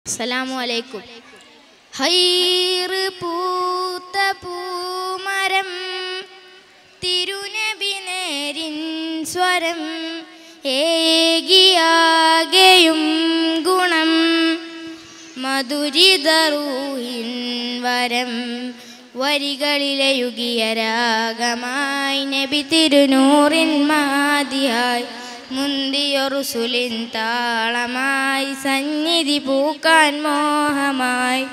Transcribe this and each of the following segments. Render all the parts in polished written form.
അസ്സലാമു അലൈക്കും. ഹൈറ് പൂത്ത പൂമരം തിരുനബി നേരിൻ സ്വരം ഏകിയാകെയും ഗുണം മധുരിതറൂഹിൻ വരം വരികളിലെയുകിയ രാഗമായി നബി തിരുനൂറിൻ മാതിയായി മുന്തിയൊറുസുലിൻ താളമായി സന്നിധി പൂക്കാൻ മോഹമായി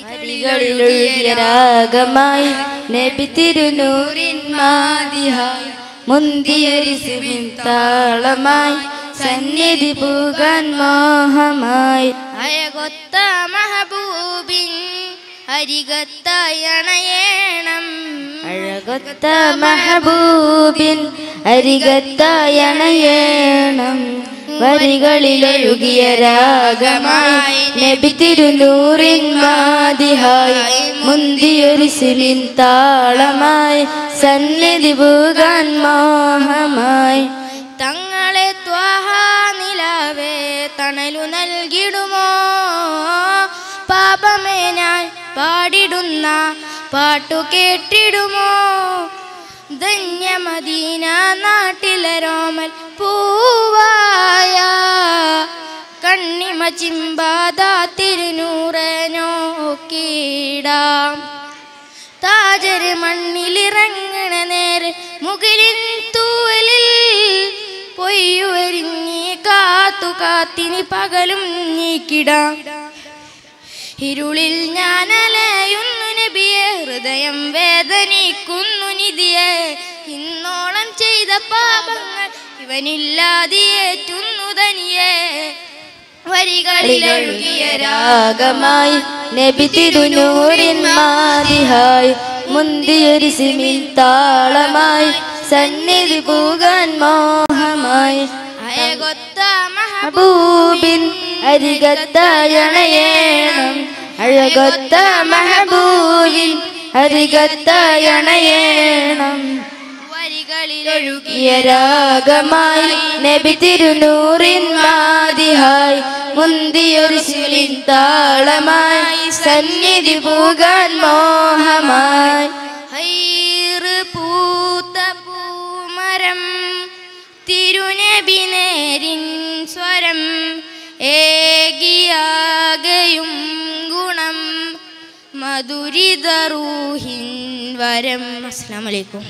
വരികളിലെഴുതിയ രാഗമായി നബി തിരുനൂറിൻ മാതിയായി മുന്തിയൊരുസുലിൻ താളമായി സന്നിധി പൂക്കാൻ മോഹമായി അയകൊത്ത മഹബൂബിൻ അരികത്തായണയേണം അഴകൊത്ത മഹബൂബിൻ അരികത്തായണയേണം വരികളിലൊഴുകിയ രാഗമായി നബി തിരുനൂറിൻ മാതിഹായി മുന്തിയൊരുസുലിൻ താളമായി സന്നിധി പൂകാൻ മോഹമായി തങ്ങളെ ത്വാഹ നിലാവേ തണലു നൽകിടുമോ പാപമേ ഞാൻ പാടിടുന്ന പാട്ടു കേട്ടിടുമോ ധന്യമദീന നാട്ടിലെ രോമൽ പൂവായ കണ്ണിമ ചിമ്പാതാ തിരുനൂറെ നോക്കിടാം താജര് മണ്ണിലിറങ്ങണ നേരെ മുകിലിൻ തൂവലിൽ പൊയ്യുവരിഞ്ഞി കാത്തു കാത്തിനി പകലും നീക്കിടാം ഇരുളിൽ ഞാൻ അലയുന്നു നബിയെ ഹൃദയം വേദനിക്കുന്നു നിധിയെ ഇന്നോളം ചെയ്ത പാപങ്ങൾ ഇവനില്ലാതിയേറ്റുന്നു തനിയെ വരികളിലൊഴുകിയ രാഗമായി നബി തിരുനൂറിൻ മാതിഹായി മുന്തിയൊരുസുലിൻ താളമായി സന്നിധി പൂകാൻ മോഹമായി അയകൊത്ത മഹബൂബിൻ അരികത്തായണയേണം അഴകൊത്ത മഹബൂബിൻ അരികത്തായണയേണം വരികളിലൊഴുകിയ രാഗമായി നബി തിരുനൂറിൻ മാതിഹായി മുന്തിയൊരുസുലിൻ താളമായി സന്നിധി പൂകാൻ മോഹമായി ഹൈറ് പൂത്ത പൂമരം തിരുനബി നേരിൻ സ്വരം ഏകിയാകെയും ഗുണം മധുരിതറൂഹിൻ വരം. അസ്സലാമു അലൈക്കും.